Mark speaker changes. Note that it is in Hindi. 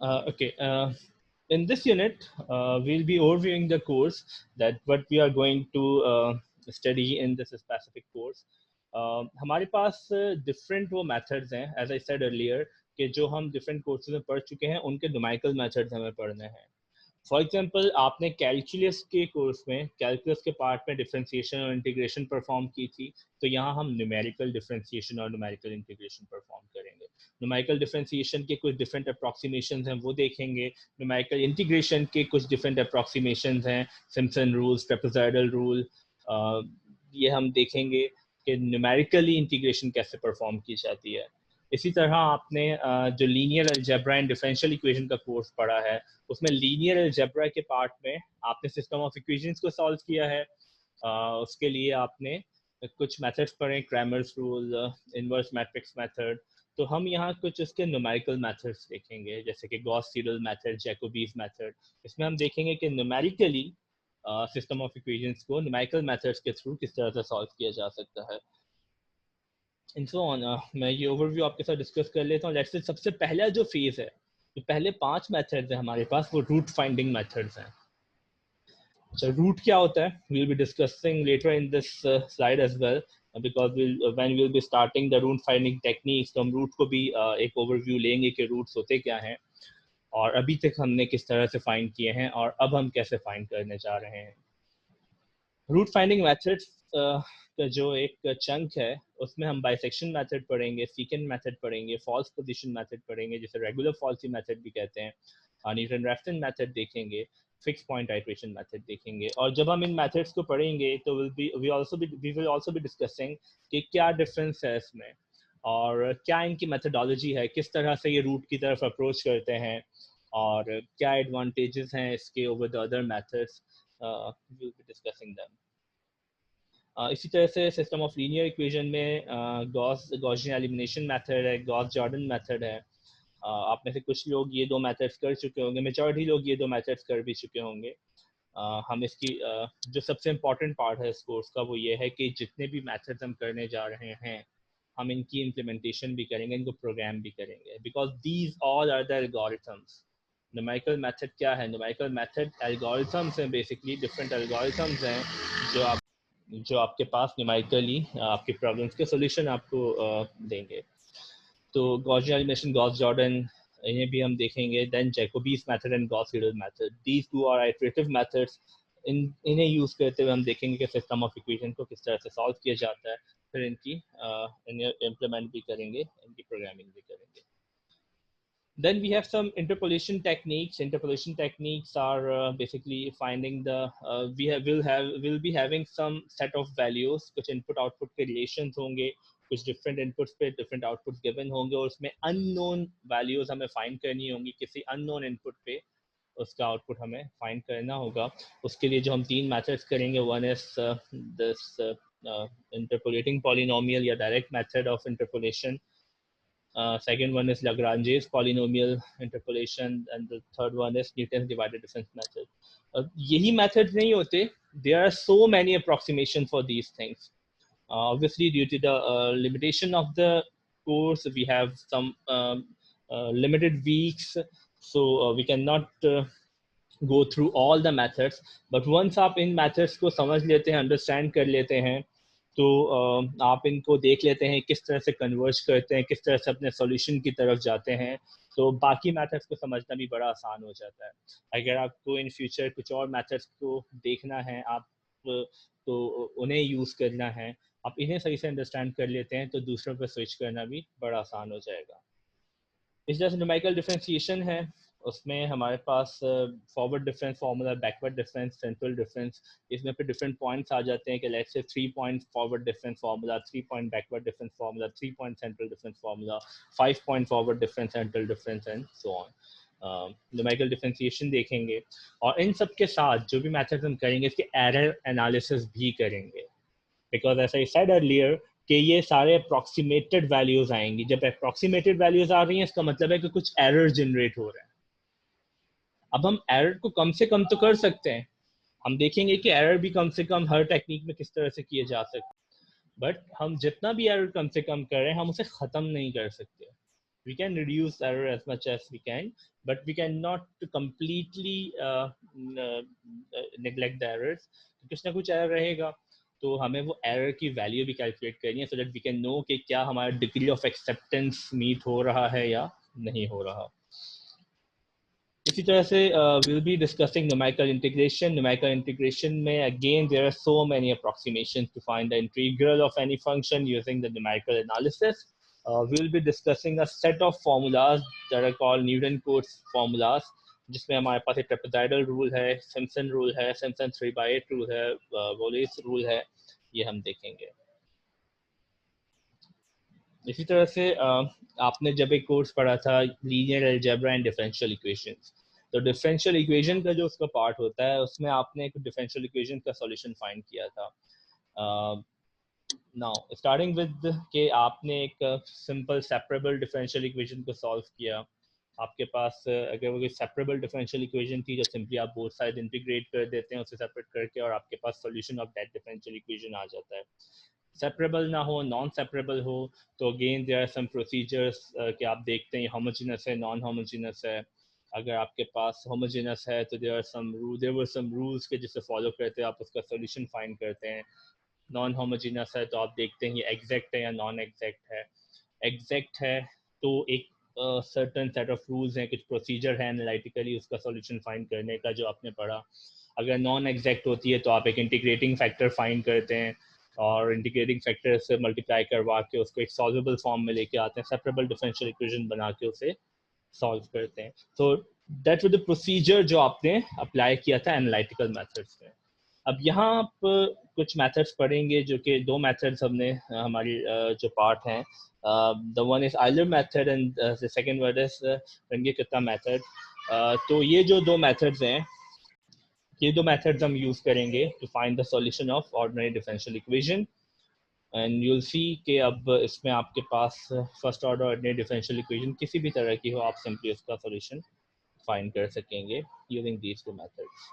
Speaker 1: Okay. In this unit, we'll be overviewing the course that what we are going to study in this specific course. हमारे पास different वो methods हैं, as I said earlier, कि जो हम different courses में पढ़ चुके हैं, उनके numerical methods हमें पढ़ने हैं. फॉर एग्जाम्पल आपने कैलकुलस के कोर्स में कैलकुलस के पार्ट में डिफरेंशिएशन और इंटीग्रेशन परफॉर्म की थी, तो यहाँ हम न्यूमेरिकल डिफरेंशिएशन और न्यूमेरिकल इंटीग्रेशन परफॉर्म करेंगे. न्यूमेरिकल डिफरेंशिएशन के कुछ डिफरेंट अप्रॉक्सीमेशंस हैं वो देखेंगे. न्यूमेरिकल इंटीग्रेशन के कुछ डिफरेंट अप्रॉक्सीमेशंस हैं, सिम्पसन रूल्स, ट्रेपेजॉइडल रूल, ये हम देखेंगे कि न्यूमेरिकली इंटीग्रेशन कैसे परफॉर्म की जाती है. इसी तरह आपने जो linear algebra and differential equation का कोर्स पढ़ा है, उसमें लीनियर अलजेब्रा के पार्ट में आपने सिस्टम ऑफ इक्वेशंस को सॉल्व किया है. उसके लिए आपने कुछ मेथड्स पढ़े, Cramer's rule, inverse matrix method. तो हम यहाँ कुछ उसके न्यूमेरिकल मेथड्स देखेंगे, जैसे कि गॉस सीडल मेथड, जैकोबीज मेथड. इसमें हम देखेंगे कि न्यूमेरिकली सिस्टम ऑफ इक्वेशंस को न्यूमेरिकल मेथड्स के थ्रू किस तरह से सॉल्व किया जा सकता है. And so on. मैं ये ओवरव्यू आपके साथ डिस्कस कर लेता हूँ. लेट्स से सबसे पहला जो फेज है, जो पहले 5 मेथड्स हैं हमारे पास, वो रूट फाइंडिंग मेथड्स हैं. अच्छा, रूट क्या होता है, we'll be discussing later in this slide as well, because when we'll be starting the root finding techniques, तो हम रूट को भी एक ओवरव्यू लेंगे कि रूट्स होते क्या हैं, और अभी तक हमने किस तरह से फाइंड किए हैं, और अब हम कैसे फाइंड करने जा रहे हैं. रूट फाइंडिंग मेथड्स का जो एक चंक है, उसमें हम बाइसेक्शन मेथड पढ़ेंगे, सीकेंट मेथड पढ़ेंगे, फॉल्स पोजीशन मेथड पढ़ेंगे, जिसे रेगुलर फॉल्सी मेथड भी कहते हैं, न्यूटन-रैफ्सन मेथड देखेंगे, फिक्स पॉइंट आइट्रेशन मेथड देखेंगे. और जब हम इन मेथड्स को पढ़ेंगे तो we will also be discussing कि क्या डिफरेंस है इसमें, और क्या इनकी मेथडोलॉजी है, किस तरह से ये रूट की तरफ अप्रोच करते हैं, और क्या एडवांटेजेस हैं इसके over the other methods. We will be discussing them. इसी तरह से सिस्टम ऑफ लीनियर इक्वेशन में गॉसियन एलिमिनेशन मेथड है, गॉस जॉर्डन मेथड है. आप में से कुछ लोग ये दो मेथड्स कर चुके होंगे, मेजॉरिटी लोग ये दो मेथड्स कर भी चुके होंगे. हम इसकी जो सबसे इम्पॉर्टेंट पार्ट है इस कोर्स का, वो ये है कि जितने भी मेथड्स हम करने जा रहे हैं, हम इनकी इम्प्लीमेंटेशन भी करेंगे, इनको प्रोग्राम भी करेंगे, because these all are the algorithms. Numerical method क्या है? न्यूमेरिकल मेथड एल्गोरिथम्स हैं, बेसिकली डिफरेंट एल्गोरिथम्स हैं जो आपके पास न्यूमेरिकली आपके प्रॉब्लम्स के सॉल्यूशन आपको देंगे. तो गॉसियन एलिमिनेशन, गॉस जॉर्डन, इन्हें भी हम देखेंगे. Then Jacobi's method and Gauss Seidel method, these two are iterative methods. इन्हें यूज करते हुए हम देखेंगे कि सिस्टम ऑफ इक्वेशन को किस तरह से सॉल्व किया जाता है, फिर इन्हें इम्प्लीमेंट भी करेंगे, इनकी प्रोग्रामिंग भी करेंगे. Then we have some interpolation techniques. Interpolation techniques are basically finding the we'll be having some set of values, कुछ input output के relations होंगे, कुछ different inputs पे different outputs given होंगे, और उसमें unknown values हमें find करनी होंगी. किसी unknown input पे उसका आउटपुट हमें फाइंड करना होगा. उसके लिए जो हम 3 मेथड्स करेंगे, one is this interpolating polynomial या direct method of interpolation. Second one is Lagrange's polynomial interpolation, and the third one is Newton's divided difference method. यही methods नहीं होते, there are so many approximations for these things. Obviously, due to the limitation of the course, we have some limited weeks, so we cannot go through all the methods. But once आप इन methods को समझ लेते हैं, understand कर लेते हैं, तो आप इनको देख लेते हैं किस तरह से कन्वर्ज करते हैं, किस तरह से अपने सॉल्यूशन की तरफ जाते हैं, तो बाकी मेथड्स को समझना भी बड़ा आसान हो जाता है. अगर आपको इन फ्यूचर कुछ और मेथड्स को देखना है, आप तो उन्हें यूज़ करना है, आप इन्हें सही से अंडरस्टैंड कर लेते हैं, तो दूसरों पर स्विच करना भी बड़ा आसान हो जाएगा. इस जैसे न्यूमेरिकल डिफरेंशिएशन है, उसमें हमारे पास forward difference formula, backward difference, central difference. इसमें फिर डिफरेंट पॉइंट्स आ जाते हैं कि let's say 3 point forward difference formula, 3 point backward difference formula, 3 point central difference formula, 5 point forward difference, central difference, and so on. Numerical differentiation देखेंगे, और इन सब के साथ जो भी मेथड हम करेंगे, इसके एरर एनालिसिस भी करेंगे, because as I said earlier कि ये सारे अप्रॉक्सीमेटेड वैल्यूज आएंगी. जब अप्रॉक्सीमेटेड वैल्यूज आ रही हैं, इसका मतलब है कि कुछ एरर जनरेट हो रहा है. अब हम एरर को कम से कम तो कर सकते हैं, हम देखेंगे कि एरर भी कम से कम हर टेक्निक में किस तरह से किए जा सकते हैं, बट हम जितना भी एरर कम से कम कर रहे हैं, हम उसे ख़त्म नहीं कर सकते. We can reduce error as much as we can, but we cannot completely neglect the errors. कुछ ना कुछ error रहेगा, तो हमें वो error की value भी calculate करनी है, so that we can know कि क्या हमारा degree of acceptance meet हो रहा है या नहीं हो रहा. इसी तरह से we'll be discussing numerical integration. Numerical integration में again there are so many approximations to find the integral of any function using the numerical analysis. We'll be discussing a set of formulas that are called Newton-Cotes formulas, जिसमें हमारे पास एक trapezoidal rule है, Simpson rule है, Simpson 3/8 rule है, Wallis rule है, ये हम देखेंगे. इसी तरह से आपने जब एक कोर्स पढ़ा था linear algebra and differential equations, तो डिफरेंशियल इक्वेशन का जो उसका पार्ट होता है उसमें आपने एक डिफरेंशियल इक्वेशन का सॉल्यूशन फाइंड किया था. नाउ स्टार्टिंग विद कि आपने एक सिंपल सेपरेबल डिफरेंशियल इक्वेशन को सॉल्व किया. आपके पास अगर वो सेपरेबल डिफरेंशियल इक्वेशन थी, जो सिंपली आप बोथ साइड इंटीग्रेट कर देते हैं उसे सेपरेट करके, और आपके पास solution of that differential equation आ जाता है. सेपरेबल ना हो, नॉन सेपरेबल हो, तो again there are some procedures कि आप देखते हैं होमोजेनस है, नॉन होमोजेनस है. अगर आपके पास होमोजेनस है तो देयर वर सम रूल्स के जिसे फॉलो करते हैं आप उसका सॉल्यूशन फाइंड करते हैं. नॉन होमोजेनस है तो आप देखते हैं ये एग्जैक्ट है या नॉन एग्जैक्ट है. एग्जैक्ट है तो एक सर्टेन सेट ऑफ रूल्स हैं, कुछ प्रोसीजर है एनालिटिकली उसका सॉल्यूशन फाइंड करने का जो आपने पढ़ा. अगर नॉन एग्जैक्ट होती है तो आप एक इंटीग्रेटिंग फैक्टर फाइंड करते हैं, और इंटीग्रेटिंग फैक्टर से मल्टीप्लाई करवा के उसको एक सॉल्वेबल फॉर्म में लेके आते हैं, सेपरेबल डिफरेंशियल इक्वेशन बना के उसे सॉल्व करते हैं. तो दैट वाज द प्रोसीजर जो आपने अप्लाई किया था एनालिटिकल मेथड्स में. अब यहाँ आप कुछ मेथड्स पढ़ेंगे, जो कि दो मेथड्स हमने हमारी जो पार्ट हैं, the one is Euler method and the second one is Runge Kutta method. तो ये जो दो मेथड्स हैं, ये दो मेथड्स हम यूज करेंगे to find the solution of ordinary differential equation. And you'll see कि अब इसमें आपके पास first order ordinary differential equation किसी भी तरह की हो, आप सिंपली उसका सॉल्यूशन फाइंड कर सकेंगे यूजिंग दीज टू मेथड्स.